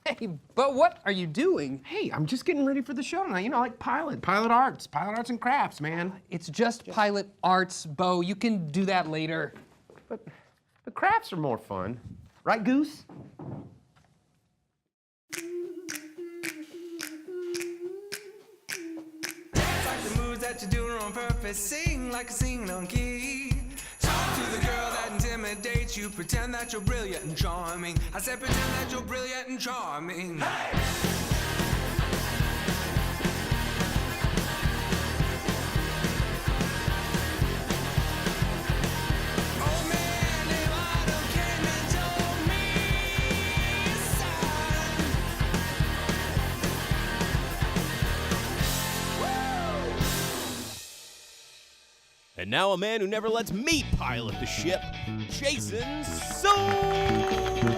Hey, but what are you doing? Hey, I'm just getting ready for the show tonight. You know, like pilot arts and crafts, man. It's just pilot arts, Bo. You can do that later. But the crafts are more fun. Right, Goose? Dance like the moves that you're doing on purpose. Sing like a singing on key. Talk to the girl that intimidates you. Pretend that you're brilliant and charming. I said pretend that you're brilliant and charming. Hey! Oh man, if I don't came and told me, son. And now a man who never lets me pilot the ship, Jason Suel!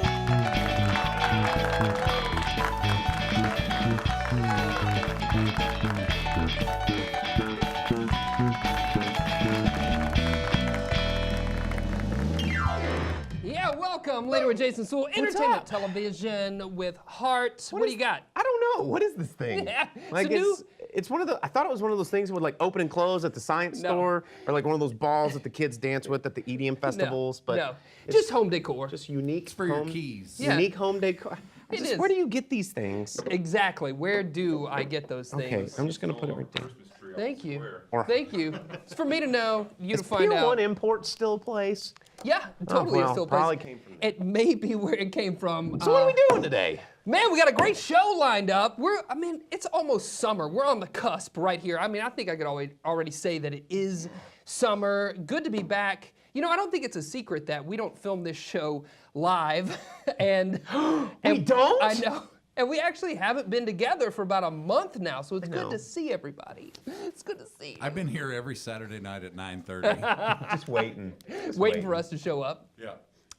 Yeah, welcome. Later with Jason Suel, entertainment television with heart. What do you got? I don't know. What is this thing? Yeah, Like it's one of the. I thought it was one of those things that would like open and close at the science store, or like one of those balls that the kids dance with at the EDM festivals. But no, it's just home decor. just unique for your keys. Yeah. Unique home decor. It is. Where do you get these things? Exactly. Where do I get those Okay, things? I'm just gonna put it right there. Thank you. Or- Thank you. It's for me to know, you Is to find Pier out. 1 Import still a place? Yeah, totally. well, It's still a probably place. came from there. It may be where it came from. So what are we doing today? Man, we got a great show lined up. It's almost summer. We're on the cusp right here. I think I could already say that it is summer. Good to be back. You know, I don't think it's a secret that we don't film this show live. and We don't? I know. And we actually haven't been together for about a month now, so it's good to see everybody. It's good to see you. I've been here every Saturday night at 9:30. Just waiting. Waiting for us to show up. Yeah.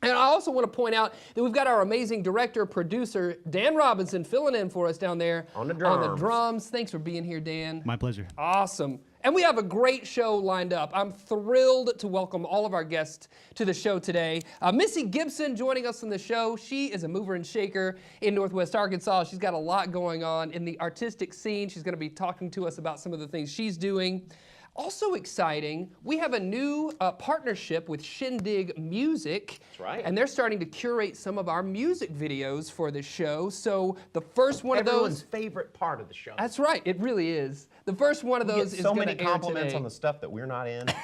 And I also want to point out that we've got our amazing director, producer, Dan Robinson, filling in for us down there On the drums. Thanks for being here, Dan. My pleasure. Awesome. And we have a great show lined up. I'm thrilled to welcome all of our guests to the show today. Missy Gipson joining us on the show. She is a mover and shaker in Northwest Arkansas. She's got a lot going on in the artistic scene. She's going to be talking to us about some of the things she's doing. Also exciting, we have a new partnership with Shindig Music. That's right. And they're starting to curate some of our music videos for the show. So the first one Everyone's of those... favorite part of the show. That's right, it really is. The first one of We those get is so going many to air compliments today. on the stuff that we're not in. That's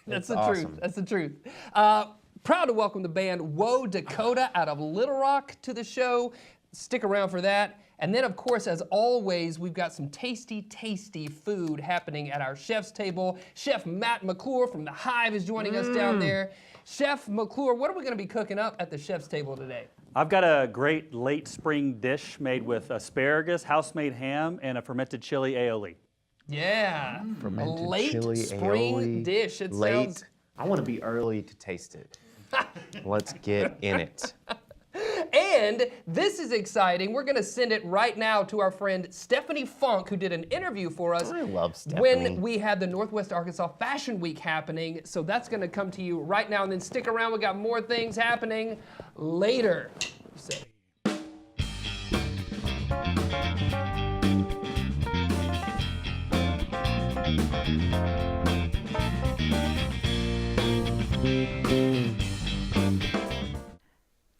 It's the awesome. truth. That's the truth. Proud to welcome the band Woah Dakota out of Little Rock to the show. Stick around for that. And then, of course, as always, we've got some tasty, tasty food happening at our chef's table. Chef Matt McClure from the Hive is joining us down there. Chef McClure, what are we going to be cooking up at the chef's table today? I've got a great late spring dish made with asparagus, house-made ham, and a fermented chili aioli. Yeah, Fermented a late chili spring aioli. dish. It Late. sounds... I want to be early to taste it. Let's get in it. And this is exciting. We're going to send it right now to our friend Stephanie Funk, who did an interview for us I love Stephanie. when we had the Northwest Arkansas Fashion Week happening. So that's going to come to you right now. And then stick around. We got more things happening later. So.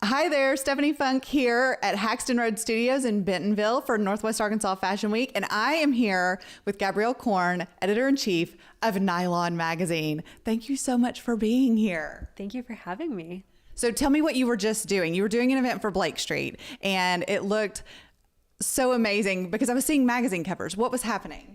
Hi there, Stephanie Funk here at Haxton Road Studios in Bentonville for Northwest Arkansas Fashion Week, and I am here with Gabrielle Korn, editor-in-chief of Nylon Magazine. Thank you so much for being here. Thank you for having me. So tell me what you were just doing. You were doing an event for Blake Street, and it looked so amazing because I was seeing magazine covers. What was happening?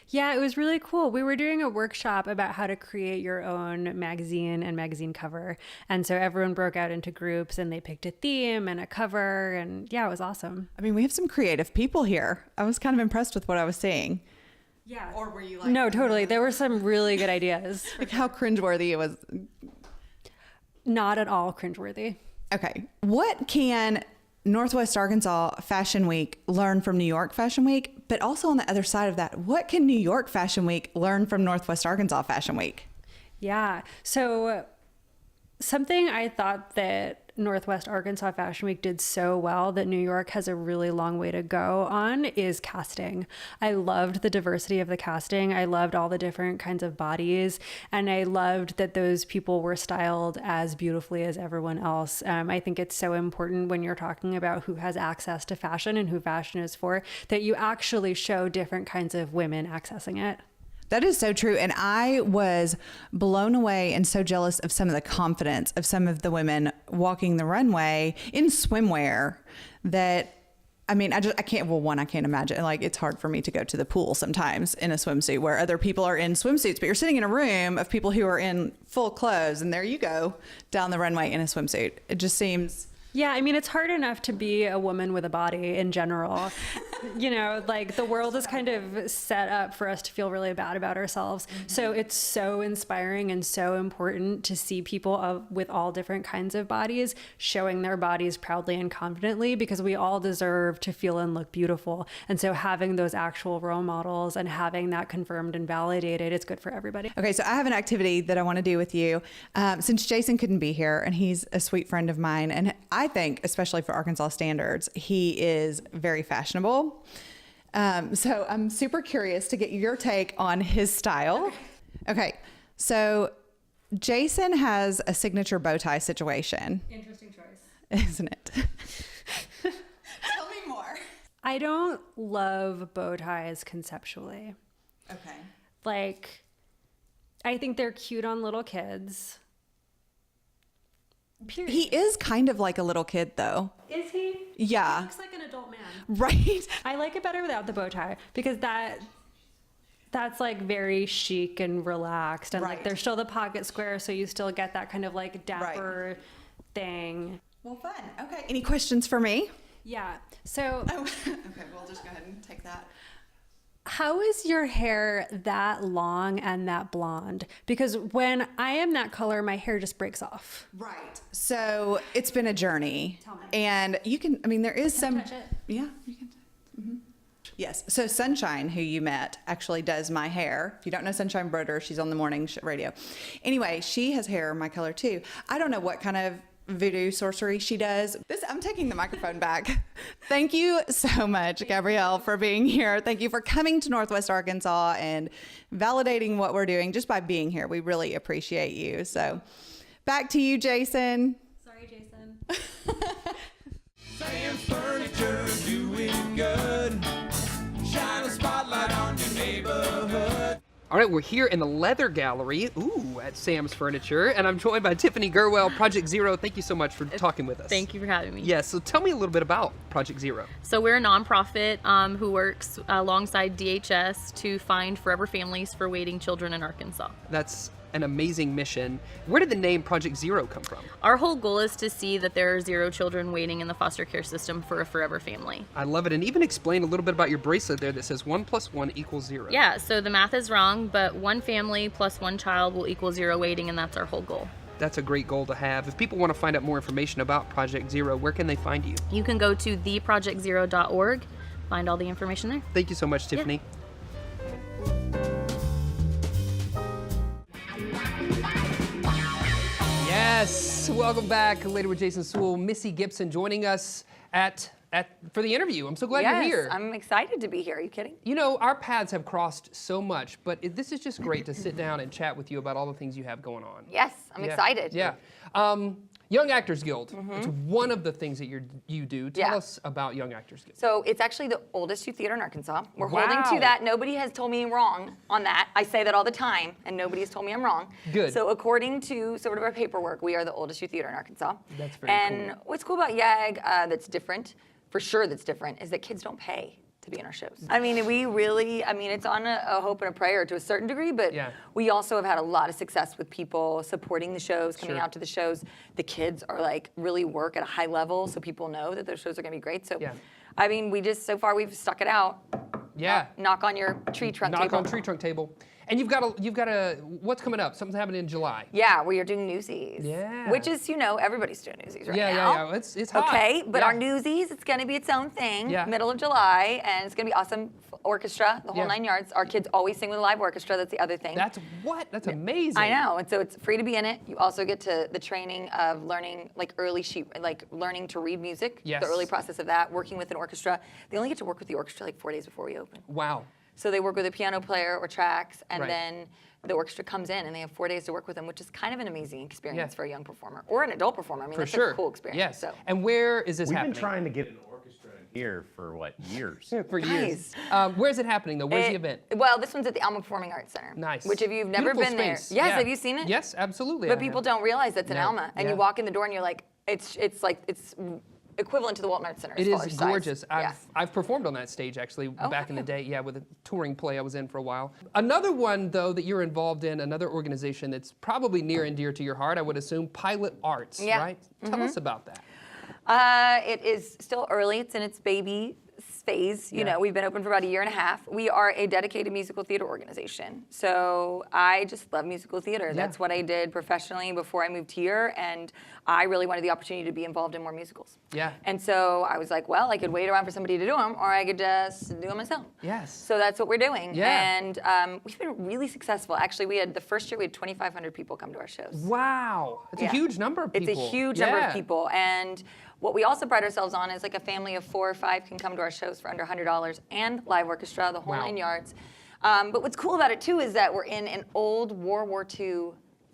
Yeah, it was really cool. We were doing a workshop about how to create your own magazine and magazine cover. And so everyone broke out into groups and they picked a theme and a cover. And yeah, it was awesome. I mean, we have some creative people here. I was kind of impressed with what I was seeing. Yeah. Or were you like... No, totally. There were some really good ideas. Like how cringeworthy it was. Not at all cringeworthy. Okay. What can Northwest Arkansas Fashion Week learn from New York Fashion Week? But also on the other side of that, what can New York Fashion Week learn from Northwest Arkansas Fashion Week? Yeah. So something I thought that Northwest Arkansas Fashion Week did so well that New York has a really long way to go on is casting. I loved the diversity of the casting. I loved all the different kinds of bodies, and I loved that those people were styled as beautifully as everyone else. I think it's so important when you're talking about who has access to fashion and who fashion is for, that you actually show different kinds of women accessing it. That is so true. And I was blown away and so jealous of some of the confidence of some of the women walking the runway in swimwear that, I mean, I can't, well, one, I can't imagine. Like, it's hard for me to go to the pool sometimes in a swimsuit where other people are in swimsuits, but you're sitting in a room of people who are in full clothes, and there you go down the runway in a swimsuit. It just seems... Yeah, I mean, it's hard enough to be a woman with a body in general. You know, like the world is kind of set up for us to feel really bad about ourselves. So it's so inspiring and so important to see people with all different kinds of bodies showing their bodies proudly and confidently, because we all deserve to feel and look beautiful. And so having those actual role models and having that confirmed and validated, it's good for everybody. Okay, so I have an activity that I want to do with you. Since Jason couldn't be here, and he's a sweet friend of mine, and I think, especially for Arkansas standards, he is very fashionable. So I'm super curious to get your take on his style. Okay, so Jason has a signature bow tie situation. Interesting choice. Isn't it? Tell me more. I don't love bow ties conceptually. Okay. Like, I think they're cute on little kids. Period. He is kind of like a little kid, though. Is he? Yeah. He looks like an adult man. Right? I like it better without the bow tie, because that's like very chic and relaxed, and like Right. there's still the pocket square, so you still get that kind of like dapper thing. Well, fun. Okay. Any questions for me? Yeah. So Oh, okay. We'll just go ahead and take that. how is your hair that long and that blonde? Because when I am that color, my hair just breaks off. Right. So it's been a journey. Tell me. And you can, I mean, there is Can I some. touch it? Yeah, you can. Yes. So Sunshine, who you met, actually does my hair. If you don't know Sunshine Broder, she's on the morning radio. Anyway, she has hair my color too. I don't know what kind of voodoo sorcery she does. I'm taking the microphone back. Thank you so much, Gabrielle, for being here. Thank you for coming to Northwest Arkansas and validating what we're doing just by being here. We really appreciate you. So back to you, Jason. Sorry, Jason. Sam's Furniture doing good. Shine a spotlight on your neighborhood. All right, we're here in the Leather Gallery, at Sam's Furniture, and I'm joined by Tiffany Gerwell, Project Zero. Thank you so much for talking with us. Thank you for having me. Yes, so tell me a little bit about Project Zero. So we're a nonprofit who works alongside DHS to find forever families for waiting children in Arkansas. That's an amazing mission. Where did the name Project Zero come from? Our whole goal is to see that there are 0 children waiting in the foster care system for a forever family. I love it, and even explain a little bit about your bracelet there that says 1 + 1 = 0. Yeah, so the math is wrong, but 1 family plus 1 child will equal 0 waiting, and that's our whole goal. That's a great goal to have. If people want to find out more information about Project Zero, where can they find you? You can go to theprojectzero.org, find all the information there. Thank you so much, Tiffany. Yes, welcome back. Later with Jason Suel, Missy Gipson joining us for the interview. I'm so glad you're here. I'm excited to be here. Are you kidding? You know, our paths have crossed so much, but this is just great to sit down and chat with you about all the things you have going on. Yes, I'm excited. Yeah. Young Actors Guild. It's one of the things that you do. Tell us about Young Actors Guild. So it's actually the oldest youth theater in Arkansas. We're Wow. holding to that. Nobody has told me wrong on that. I say that all the time, and nobody has told me I'm wrong. Good. So according to sort of our paperwork, we are the oldest youth theater in Arkansas. That's very And cool. what's cool about YAG that's different, for sure that's different, is that kids don't pay to be in our shows. I mean, we really, it's on a hope and a prayer to a certain degree, but we also have had a lot of success with people supporting the shows, coming out to the shows. The kids are like really work at a high level, so people know that their shows are gonna be great. So, I mean, so far we've stuck it out. Yeah. Knock on your tree trunk table. Knock on tree trunk table. And you've got what's coming up? Something's happening in July. Yeah, we are doing Newsies. Yeah. Which is, everybody's doing Newsies right now. Yeah. It's hot. Okay, but Yeah. our Newsies, it's going to be its own thing, Yeah. middle of July, and it's going to be awesome. Orchestra, the whole 9 yards. Our kids always sing with a live orchestra. That's the other thing. That's amazing. I know, and so it's free to be in it. You also get to the training of learning learning to read music. Yes. The early process of that, working with an orchestra. They only get to work with the orchestra like 4 days before we open. Wow. So they work with a piano player or tracks, and Right. then the orchestra comes in, and they have 4 days to work with them, which is kind of an amazing experience Yeah. for a young performer or an adult performer. I mean, For that's sure. a cool experience. Yes. So. And where is this We've happening? been trying to get an orchestra in here for what, years? For years. Guys. Where's it happening though? Where's the event? Well, this one's at the Alma Performing Arts Center. Nice. Which if you've never Beautiful been space. there. Yes, Yeah. have you seen it? Yes, absolutely. But I people have. don't realize that's in No. Alma. And Yeah. you walk in the door and you're like, it's equivalent to the Walton Arts Center. It as far is as size. gorgeous. Yeah. I've performed on that stage actually back in the have day. Yeah, with a touring play I was in for a while. Another one though that you're involved in, another organization that's probably near and dear to your heart, I would assume, Pilot Arts. Yeah. Right? Tell us about that. It is still early. It's in its baby phase. You know, we've been open for about a year and a half. We are a dedicated musical theater organization. So I just love musical theater. That's what I did professionally before I moved here, and I really wanted the opportunity to be involved in more musicals. Yeah. And so I was like, well, I could wait around for somebody to do them, or I could just do them myself. Yes. So that's what we're doing. Yeah. And we've been really successful. Actually, the first year we had 2,500 people come to our shows. Wow. It's a huge number of people. It's a huge number of people. And what we also pride ourselves on is like a family of 4 or 5 can come to our shows for under $100 and live orchestra, the whole 9 yards. But what's cool about it too is that we're in an old World War II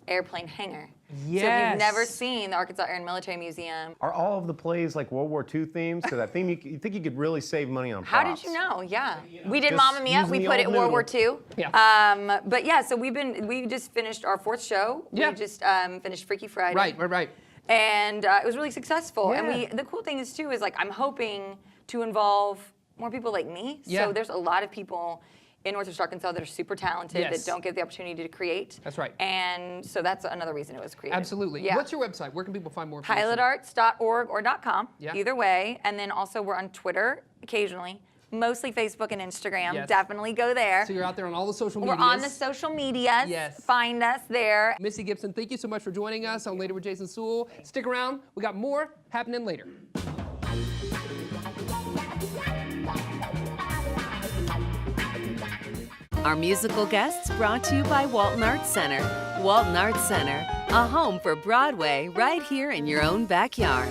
airplane hangar. Yes. So if you've never seen the Arkansas Air and Military Museum. Are all of the plays like World War II themes? So that theme, you think you could really save money on How props? did you know? Yeah. We did just Mamma Mia. using We the put it in old World War noodle. II. Yeah. But yeah, so we just finished our 4th show. Yeah. We just finished Freaky Friday. Right. And it was really successful. Yeah. And the cool thing is too is like I'm hoping to involve more people like me. Yeah. So there's a lot of people in Northwest Arkansas that are super talented Yes. that don't get the opportunity to create. That's right. And so that's another reason it was created. Absolutely. Yeah. What's your website? Where can people find more information? Pilotarts.org or .com. Yeah. Either way. And then also we're on Twitter occasionally. Mostly Facebook and Instagram. Yes. Definitely go there. So you're out there on all the social We're medias. on the social medias. Yes. Find us there. Missy Gipson, thank you so much for joining us on Later with Jason Suel. Stick around. We got more happening later. Our musical guests brought to you by Walton Arts Center. Walton Arts Center, a home for Broadway right here in your own backyard.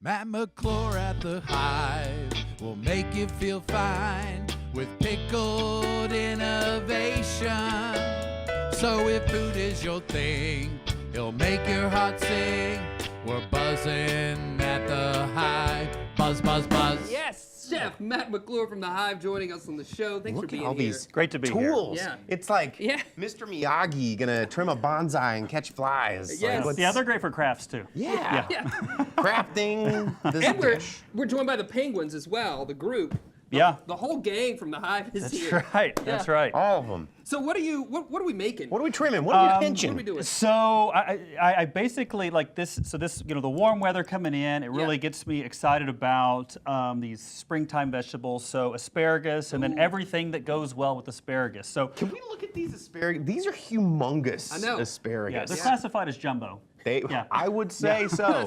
Matt McClure at the Hive will make you feel fine with pickled innovation. So if food is your thing, he'll make your heart sing. We're buzzing at the Hive. Buzz, buzz, buzz. Yes, Chef Matt McClure from the Hive joining us on the show. Thanks for Look at being all here. these Great to be here. tools. Yeah. It's like Yeah. Mr. Miyagi gonna trim a bonsai and catch flies. Yes. Like, what's- Yeah, they're great for crafts too. Yeah. Yeah. Crafting this And dish. we're joined by the Penguins as well, the group. Yeah. The whole gang from the Hive is That's here. right. That's right. All of them. So what are we making? What are we trimming? What are we What pinching? are we doing? So I basically like this. So this, the warm weather coming in, it really gets me excited about these springtime vegetables. So asparagus, and then everything that goes well with asparagus. So Can we look at these asparagus? These are humongous I know. asparagus. yeah, they're classified as jumbo. I would say so.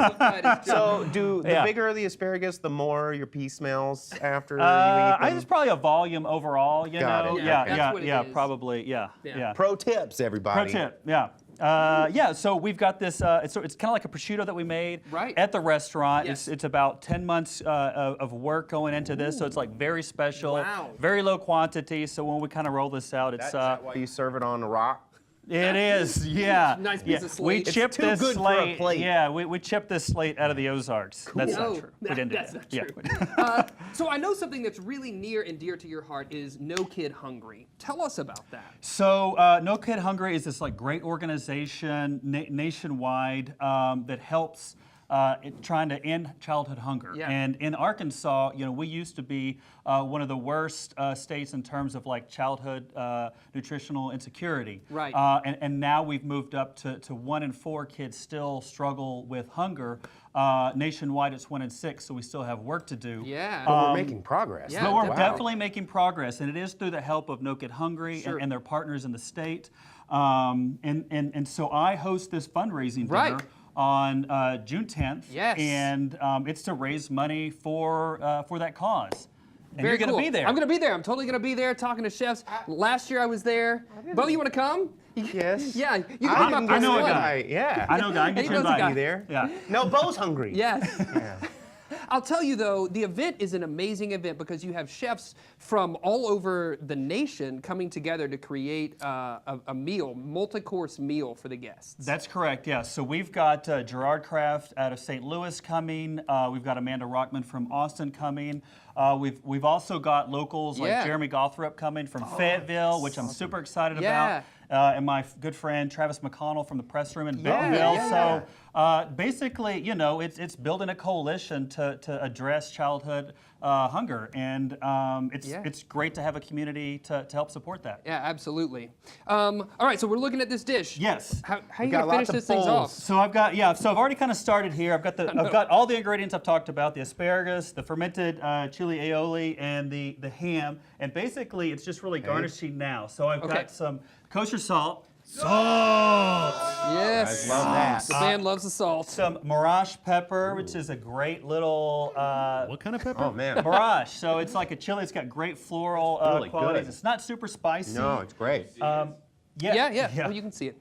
So the bigger the asparagus, the more your pea smells after you eat I them? think it's probably a volume overall. You Got know, it. yeah, Okay. That's what it yeah, is. probably, yeah. Pro tips, Pro everybody. tip, yeah. So we've got this. It's kind of like a prosciutto that we made at the restaurant. Yes. It's about 10 months of work going into this, so it's like very special, Wow. very low quantity. So when we kind of roll this out, it's Is that why you serve it on a rock? it is, yeah. Nice piece yeah. of slate. We It's chipped too this good for a slate. plate. Yeah, we chipped this slate out of the Ozarks. That's No, not true. We didn't do that's that. not true. So I know something that's really near and dear to your heart is No Kid Hungry. Tell us about that. So No Kid Hungry is this like great organization nationwide that helps trying to end childhood hunger. Yeah. And in Arkansas, we used to be one of the worst states in terms of like childhood nutritional insecurity. Right. And now we've moved up to 1 in 4 kids still struggle with hunger. Nationwide, it's 1 in 6, so we still have work to do. Yeah. But we're making progress. Yeah, But we're Wow. definitely making progress, and it is through the help of No Kid Hungry Sure. and their partners in the state. And so I host this fundraising dinner on June 10th. Yes. And it's to raise money for that cause. And Very you're going to cool. be there. I'm going to be there. I'm totally going to be there talking to chefs. Last year I was there. Bo, you want to come? Yes. Yeah. You can I come didn't up get on know a one. invite. Yeah. I know a guy. I can He get you knows a invited. guy. You there? Yeah. No, Bo's hungry. Yes. Yeah. I'll tell you though, the event is an amazing event because you have chefs from all over the nation coming together to create a meal, multi-course meal for the guests. That's correct, yeah. So we've got Gerard Kraft out of St. Louis coming. We've got Amanda Rockman from Austin coming. We've also got locals like Jeremy Gothrop coming from Fayetteville, which I'm super excited about. And my good friend Travis McConnell from the press room in Bentonville. So basically, it's building a coalition to address childhood hunger, and it's great to have a community to help support that. Yeah, absolutely. All right, so we're looking at this dish. Yes. How are you gonna finish this thing off? So I've already kind of started here. I've got all the ingredients I've talked about: the asparagus, the fermented chili aioli, and the ham. And basically, it's just really garnishing now. So I've got some kosher salt. Salt! Yes. I love that. The band loves the salt. Some Mirage pepper, which is a great little. What kind of pepper? Oh, man. Mirage. So it's like a chili. It's got great floral really qualities. good. It's not super spicy. No, it's great. Yeah. Oh, you can see it.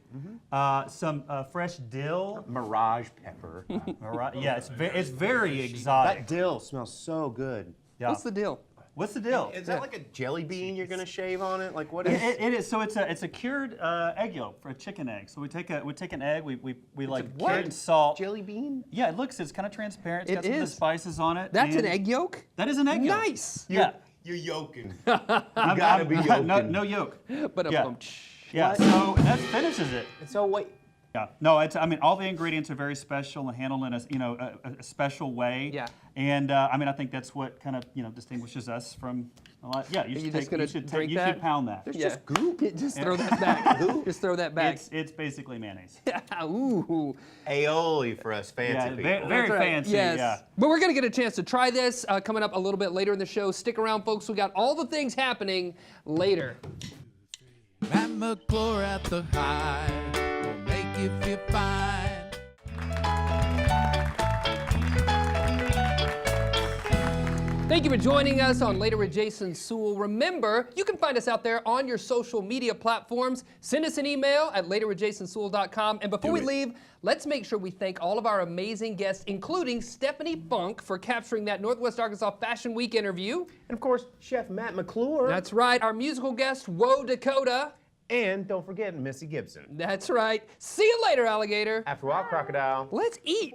Some fresh dill. Mirage pepper. Yeah, it's very exotic. That dill smells so good. Yeah. What's the deal? What's the deal? Is that like a jelly bean you're gonna shave on it? Like what is? It is. So it's a cured egg yolk for a chicken egg. So we take an egg, we like cure it in salt. Jelly bean? Yeah, it's kind of transparent. It's got some of the is. spices on it. That's an and egg yolk? That is an egg yolk. Nice. Yeah. You're yolking. I'm gotta be yolking. No yolk. But Yeah. Yeah. So that finishes it. So wait. Yeah. No, all the ingredients are very special and handled in a special way. Yeah. And I think that's what kind of distinguishes us from a lot. Yeah. You should pound that. There's just goop. Just throw that back. Just throw that back. It's basically mayonnaise. Ooh. Aioli for us fancy people. Very That's right. fancy. Yes. Yeah. But we're going to get a chance to try this coming up a little bit later in the show. Stick around, folks. We got all the things happening later. Matt McClure at the Hive will make you feel fine. Thank you for joining us on Later with Jason Suel. Remember, you can find us out there on your social media platforms. Send us an email at laterwithjasonsuel.com. And before we leave, let's make sure we thank all of our amazing guests, including Stephanie Funk for capturing that Northwest Arkansas Fashion Week interview. And of course, Chef Matt McClure. That's right. Our musical guest, Woah Dakota. And don't forget Missy Gipson. That's right. See you later, alligator. After all, crocodile. Let's eat.